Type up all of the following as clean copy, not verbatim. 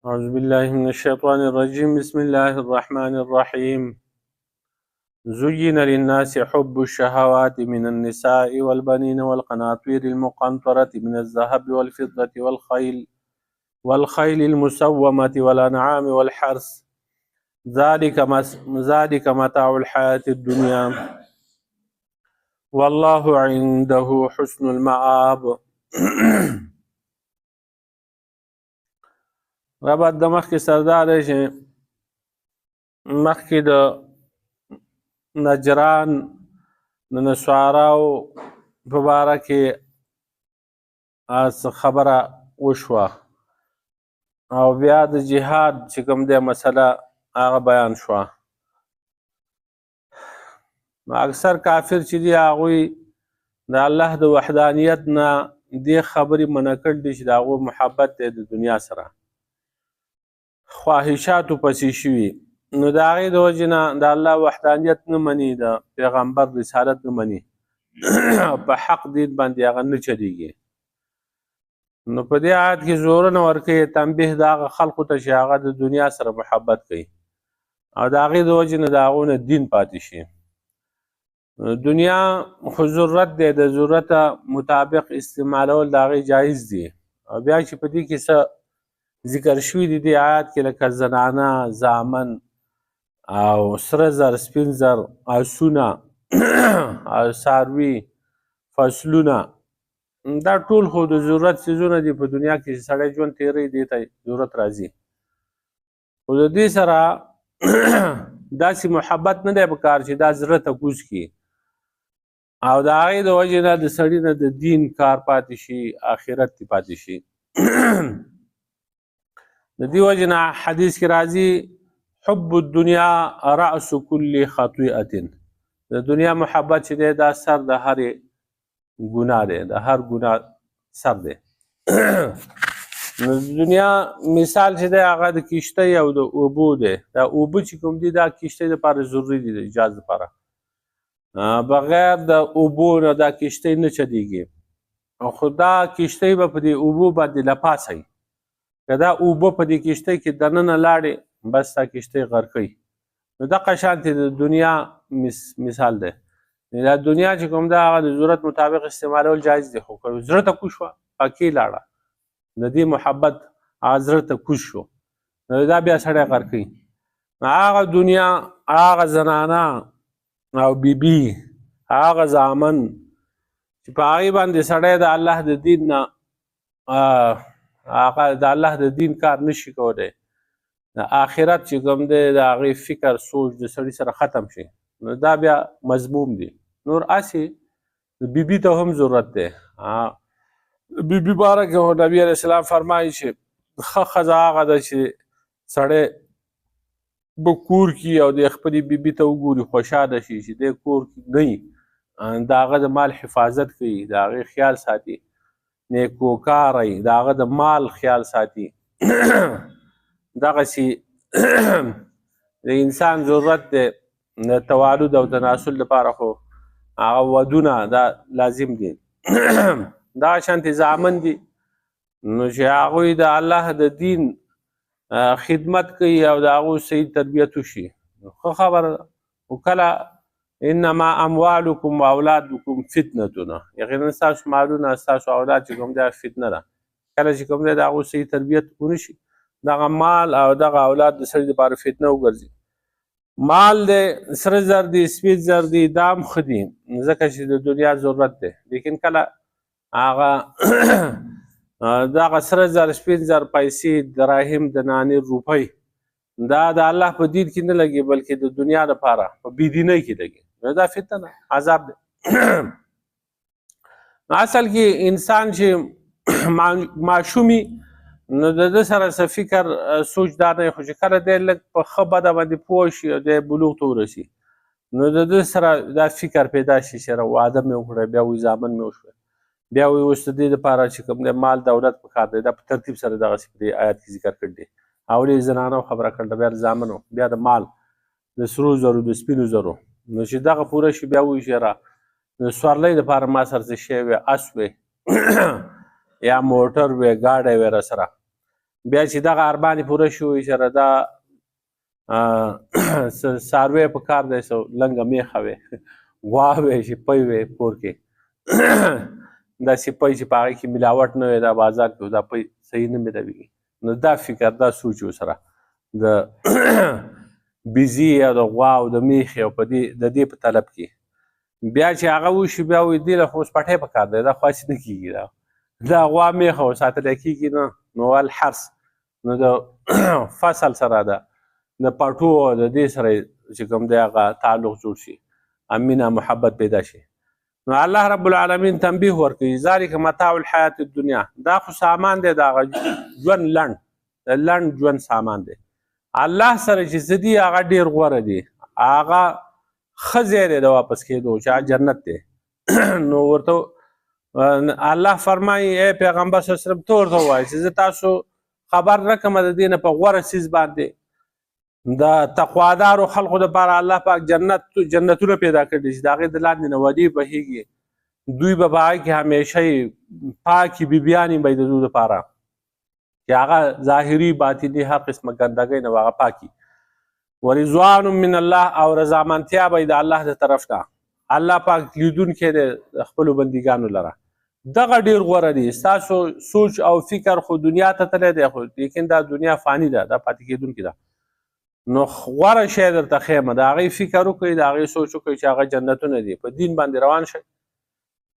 أعوذ بالله من الشيطان الرجيم. بسم الله الرحمن الرحيم. زين للناس حب الشهوات من النساء والبنين والقناطير المقنطرة من الذهب والفضة والخيل المسومة والأنعام والحرث ذلك متاع الحياة الدنيا والله عنده حسن المآب. ربط د مخکې سردار دی چې مخکې د نجران د نسواراو په باره کې خبره وشوه او بیا د جهاد چې کوم دی مسله هغه بیان شوه. اکثر کافر چې دي هغوی د الله د وحدانیت نه دې خبرې منع کړي دي چې د هغوی محبت دی د دنیا سره، خواهشاتو پسې شوي، نو د هغې د وجې نه د الله وحدانیت نه مني، د پیغمبر رسالت نه مني، په حق دین باندې هغه نه چلیږي. نو په دې آیت کې زورونه ورکوي تنبیه د هغه خلقو ته چې هغه د دنیا سره محبت کوي او د هغې د وجې نه د هغو نه دین پاتې شي. دنیا خو ضرورت دی، د ضرورت مطابق استعمالول د هغې جایز دي. او بیا چې په دې کې څه ذکر شوي دي دې آیات کې لکه زنانه، زامن او سره زر، سپین زر، آسونه او څاروي، فصلونه، دا ټول خو د ضرورت څیزونه دي په دنیا کې چې سړی ژوند تېروي، دې ته ضرورت راځي. خو د دې سره داسې محبت نه دی پکار چې دا زړه ته کوز کړي او د هغې د وجې نه د سړي نه د دین کار پاتې شي، آخرت کې پاتې شي. د دې وجې نه حدیث کې راځي حب الدنیا رأس کل خطیئة، د دنیا محبت چې دی دا سر د هرې ګناه دی، د هر ګناه سر دی. نو د دنیا مثال چې دی هغه د کشتۍ او د اوبو دی. دا اوبه چې کوم دي دا کشتۍ دپاره ضروري دي، د جهاز دپاره. بغیر د اوبو نه دا کشتۍ نه چلیږي. خو دا کشتۍ به په دې اوبو باندې لپاسئ، که دا اوبه په دې کشتۍ کې دننه لاړې بس دا کشتۍ غرقوي. نو دغه شانتې د دنیا مثال دی. دا دنیا چې کوم ده هغه د ضرورت مطابق استعمالول جایز دی، خو که زړه ته کوز شوه پکې لاړه، د دې محبت هغه زړه ته کوز شو، نو دا بیا سړی غرقوي. هغه دنیا، هغه زنانه او بیبي، هغه زامن چې په هغې باندې سړی د الله د دین نه هغه د الله د دین کار نشي کولی، د آخرت چې کوم دی د هغې فکر سوچ د سړي سره ختم شي، نو دا بیا مضموم دی. نور هسې د بیبي ته هم ضرورت دی. بیبي باره کې نبي علیه السلام فرمایي چې ښه ښځه هغه ده چې سړی به کور کې او د خپلې بیبي ته وګوري، خوشحاله شي چې دی کور کې نه وي، د هغه د مال حفاظت کوي، د هغې خیال ساتي، نیکوکاری، د هغه د مال خیال ساتي. دغسې د انسان ضرورت دی د توالد او تناسل لپاره، خو هغه ودونه دا لازم دي. دغه شانتې زامن دي نو چې هغوی د الله د دین خدمت کوي او د هغوی صحیح تربیت وشي، ښه خبره ده. خو کله انما اموالکم و اولادکم فتنتونه، یقینا ستاسو مالونه، ستاسو اولاد چې کوم دی فتنه ده. کله چې کوم دی د هغو صحیح تربیت ونه شي، دغه مال او دغه اولاد د سړي دپاره فتنه وګرځي. مال دی، سره زر دی، سپین زر دی، دا هم ښه دي ځکه چې د دنیا ضرورت دی. لیکن کله هغه دغه سره زر، سپین زر، پیسې، دراهم، دنانیر، روپۍ دا د الله په دین کې نه لګي بلکې د دنیا لپاره په بېدینۍ کې لګي، نو دا فتنه ده، عذاب دی. اصل کې انسان چې ماشومي نو د ده سره څه فکر سوچ دا نه وي، خو چې کله دی لږ په ښه بده باندې پوه شي او دی بلوغ ته ورسي، نو د ده سره دا فکر پیدا شي چې واده مې وکړی، بیا وایي زامن مې وشول، بیا وایي اوس د دې دپاره چې کوم دی مال دولت پکار دی. دا په ترتیب سره دغسې په دې آیات کې ذکر کړي دي. اولې زنانو خبره کړله، بیا د زامنو، بیا د مال، د سرو زرو، د سپینو زرو. نو چې دغه پوره شي بیا وایي چې یاره د سورلۍ دپاره ما سره څه شی وی، اس وی یا موټر وی، ګاډی وی را سره، بیا چې دغه اربانې پوره شوي چې دا څاروی په کار دی لنګه میخه وې غوا وې شپی وې کور کې دا سپی چې په هغې کې ملاوټ نه وی دا بازار کې دا پی صحیح نه ملوي نو دا فکر دا سوچ ورسره د بیزي او د غوا او د میخې او د دې په طلب کې بیا چې هغه وشي بیا وایي دې له خو اوس پټی په کار دی دا خو هسې نه کېږي دا غوا میخه وساتلی کېږي نه نو الحرس نو د فصل سره ده د پټو او د دې سره چې کوم دی هغه تعلق جوړ شي مینه محبت پیدا شي نو الله رب العالمین تنبیه ورکوي ذلک متاع الحیات الدنیا دا خو سامان دی د هغه ژوند لنډ ژوند سامان دی الله سره چې څه دي هغه ډېر غوره دي هغه ښه ځای دی د واپس کېدو چې هغه جنت دی نو ورته الله فرمایي ای پیغمبر صلی الله علیه وسلم ته ورته ووایه چې زه تاسو خبر نه کړم د دې نه په غوره څیز باندې د تقوادارو خلقو دپاره الله پاک جنتونه پیدا کړي چې د هغې د لاندې نه ودې بهیږي دوی به په هغې کې همیشه پاکې بیبیانې به د دوی دپاره چې هغه ظاهري باطني هر قسمه ګندګۍ نه هغه پاکي ورضوان من الله او رضامندتیا به د الله د طرف نه الله پاک لیدونکی دی د خپلو بندګانو لره دغه ډېر غوره دي ستاسو سوچ او فکر خو دنیا ته تللی دی خو لیکن دا دنیا فاني ده دا پاتې کېدونکې ده نو غوره شی درته ښیم د هغې فکر وکړئ د هغې سوچ وکړئ چې هغه جنتونه دي په دین باندې روان شئ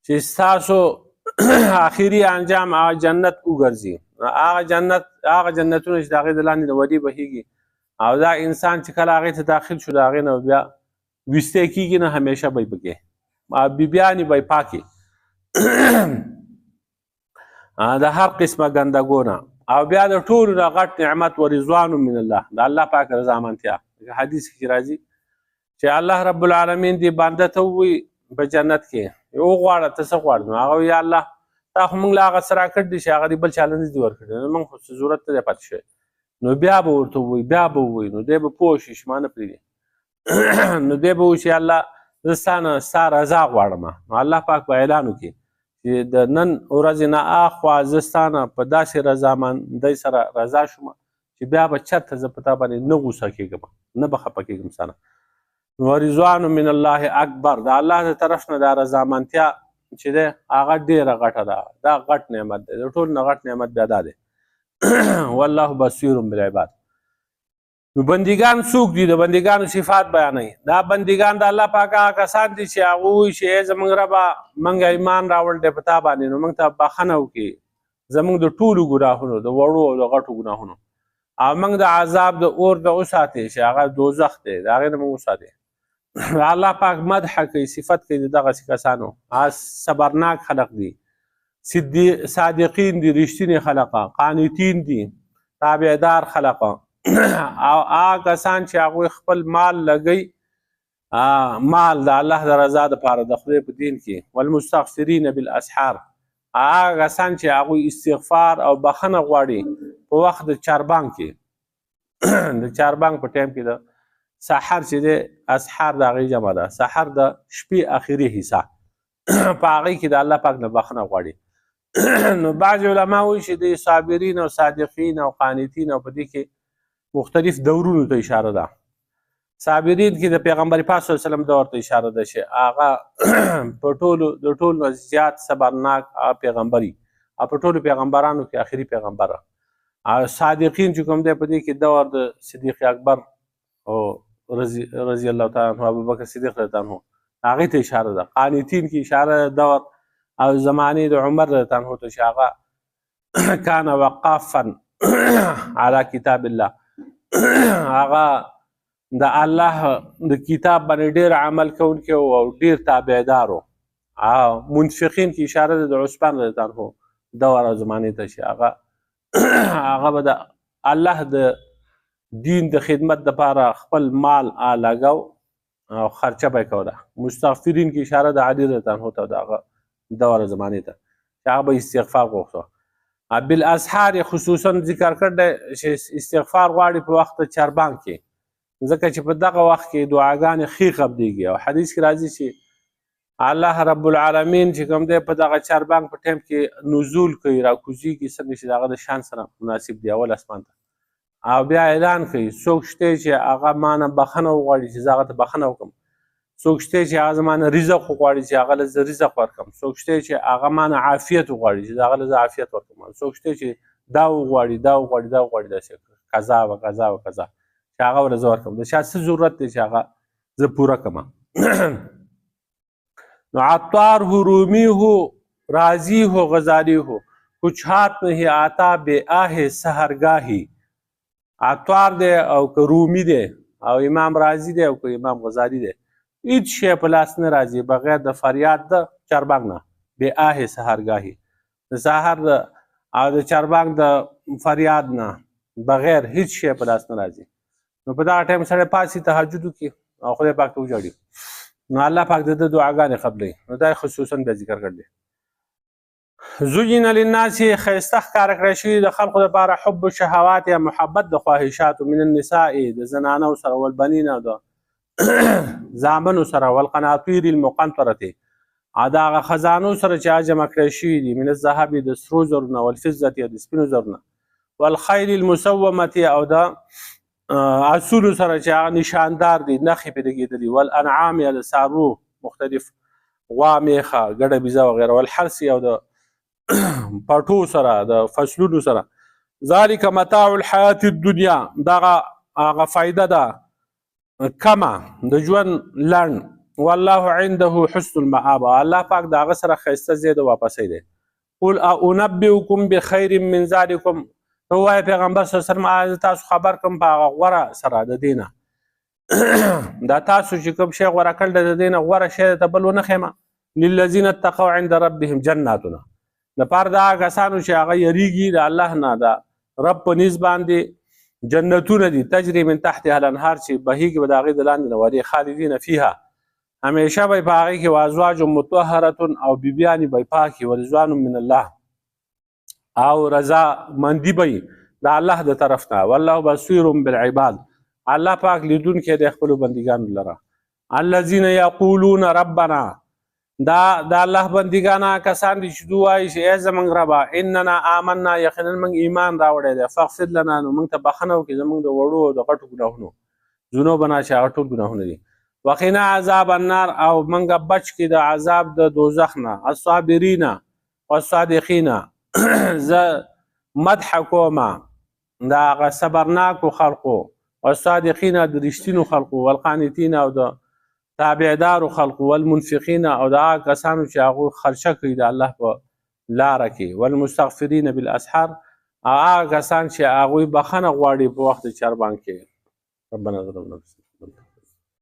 چې ستاسو آخري انجام هغه جنت وګرځي هغه جنتونه چې د هغې د لاندې د ودې بهیږي او دا انسان چې کله هغې ته داخل شو د هغې نه بیا ویستی کېږي نه همیشه به یې پکې بیبیانې به یې پاکې د هر قسمه ګندګو نه او بیا د ټولو نه غټ نعمت و رضوان من الله د الله پاک رضامندتیا حدیث کې راځي چې الله رب العالمین دې بنده ته ووایي په جنت کې وغواړه ته څه غواړې نو هغه وایي الله تا خو موږ له هغه څه راکړ دي چې هغه دې بل چاله نه دي ورکړي نو موږ خو څه ضرورت نه دی پاتې شوی نو بیا به ورته ووایي نو دی به پوه شي چې ما نه پرېږدي نو دی به وایي چې الله زه ستا رضا غواړم نو الله پاک به اعلان وکړي چې د نن ورځې نه اخوا زه ستا نه په داسې رضامندۍ سره رضا شوم چې بیا به چېرته زه په تا باندې نه غوسه کېږم نه به خفه کېږم ستا نه نو رضوان من الله اکبر د الله د طرف نه دا رضامندتیا چې دی هغه ډېره غټه ده دا غټ نعمت دی د ټولو نه غټ نعمت بیا دا دی والله بصیر بالعباد نو بندګان څوک دي د بندګانو صفات بیانوي دا بندګان د الله پاک هغه کسان دي چې هغه وایي چې ای زموږ ربه موږ ایمان راوړ دی په تا باندې نو موږ ته بخښنه وکړي زموږ د ټولو ګناهونو د وړو او د غټو ګناهونو او موږ د عذاب د اور نه وساتې چې هغه دوزخ دی د هغې نه موږ وساتې الله پاک مدح کوي صفت کوي د دغسې کسانو صبرناک خلق دي صادقین دي رښتینې خلقه قانتین دي تابعدار خلقه او هغه کسان چې هغوی خپل مال لګوي مال د الله د رضا دپاره د خدای په دین کې والمستغفرین بالاسحار هغه کسان چې هغوی استغفار او بخښنه غواړي په وخت د چاربانګ کې د چاربانګ په ټایم کې د سحر چې دی اسحار د هغې جمع ده سحر د شپې اخري حصه په هغې کې د الله پاک نه بخښنه غواړي نو بعض علما وایي چې د صابرین او صادقین او قانتین او په دې کې مختلف دورونو ته اشاره ده صابرین کې د پیغمبر پاک صلی الله علیه وسلم دور ته اشاره ده چې هغه په د ټولو نه زیات صبرناک پیغمبري او په ټولو پیغمبرانو کې آخري پیغمبر صادقین چې کوم دی په دې کې دور د صدیق اکبر او رضی الله تعالی عنه ابوبکر صدیق رضی الله عنه هغې ته اشاره ده قانتین کې اشاره ده دور او زمانې د عمر رضی الله عنه ته چې هغه کان وقافا علی کتاب الله هغه د الله د کتاب باندې ډېر عمل کوونکی او ډېر تابعدار و منفقین کې اشاره ده د عثمان رضی الله عنه دور او زمانې ته چې هغه به د الله د دین د خدمت دپاره خپل مال لګاو او خرچه به یې کوله مستغفرین کې اشاره د علي رضی الله عنه ته د هغه دور زمانې ته چې هغه به استغفار غوښته بالاسحار خصوصا ذکر کړ دی چې استغفار غواړي په وخت د چاربانګ کې ځکه چې په دغه وخت کې دعاګانې ښې قبلېږي او حدیث کې راځي چې الله رب العالمین چې کوم دی په دغه چاربانک په ټایم کې نزول کوي راکوزیږي څنګه چې د هغه د شان سره مناسب دی اول اسمان ته او بیا اعلان کوي څوک شته چې هغه مانه بخښنه وغواړي چې زه هغه ته بخښنه وکړم څوک شته چې هغه زمانه رزق وغواړي چې هغه له زه رزق ورکړم څوک شته چې هغه مانه عافیت وغواړي چې هغه له زه عافیت ورکړم څوک شته چې دا وغواړي دا وغواړي دا وغواړي داسې قضا و قضا و قضا چې هغه ورله زه ورکړم د چا څه ضرورت دی چې هغه زه پوره کړم نو عطار هو رومی هو رازی هو غزالی هو کچھ ہاتھ نہیں آتا بے آہ سحرگاہی عطار دی او که رومی دی او امام رازی دی او که امام غزالی دی هیڅ شی په لاس نه راځي بغیر د فریاد د چاربانک نه بې آه سحرګاهي د سحر او د چاربانک د فریاد نه بغیر هیڅ شی په لاس نه راځي نو په دغه ټایم سړی پاڅي تهجد وکړي او خدای پاک ته وژاړي نو الله پاک د ده دعاګانې قبلوي نو دا خصوصا بیا ذکر کړی زین للناس ښایسته ښکاره کړی شوي د خلقو دپاره حب الشهوات یا محبت د خواهشاتو من النساء د زنانو سره والبنین او د زامنو سره والقناطیر المقنطرة او د هغه خزانو سره چې جمع کړی شوي دي من الذهب د سرو زرو نه والفضة او د سپینو زرو نه والخیل المسومة او د اسونو سره چې هغه نشاندار دي نښې پرې لګېدلي والانعام یا د څاروو مختلف غوا میخه ګډه بیزه وغیره والحرث او د پټو سره د فصلونو سره ذلک متاع الحیات الدنیا دغه هغه فایده ده کمه د ژوند لنډ والله عنده حسن المآب الله پاک د هغه سره ښایسته ځای د واپسۍ دی قل انبئکم بخیر من ذلکم ته ووایه پیغمبر صلی الله علیه وسلم تاسو خبر کوم په هغه غوره سره د دې نه دا تاسو چې کوم شی غوره کړل د دې نه غوره شی ته بل ونه ښیمه للذین اتقوا عند ربهم جناتنا دپاره د هغه کسانو چې هغه یریږي د الله نه د رب په نیز باندې جنتونه دي تجري من تحتها الانهار چې بهیږي به د هغې د لاندې نه ورې خالدین فیها همیشه به یې په هغې کې وازواج مطهرة او بیبیانې به یې پاکې ورضوان من الله او رضا مندي به یې د الله د طرف نه والله بصیر بالعباد الله پاک لیدونکی دی خپلو بندګانو لره الذین یقولون ربنا دا د الله بندګانه کسان دي چې دوی وایي چې ای زموږ ربه اننا آمنا یقینا موږ ایمان راوړی دی فاغفر لنا نو موږ ته بخښنه وکړي زموږ د وړو او د غټو ګناهونو ذنوبنا چې هغه ټول ګناهونه دي وقنا عذاب النار او موږ بچ کړي د عذاب د دوزخ نه الصابرین والصادقین زه مدح کومه د هغه صبرناکو خلقو والصادقین د رښتینو خلقو والقانتین او د تابعدارو خلقو والمنفقین او د هغه کسانو چې هغوی خرچه کوي د الله په لاره کې والمستغفرین بالاسحار او هغه کسان چې هغوی بخښنه غواړي په وخت د چاربان کې ربنا ظلمنا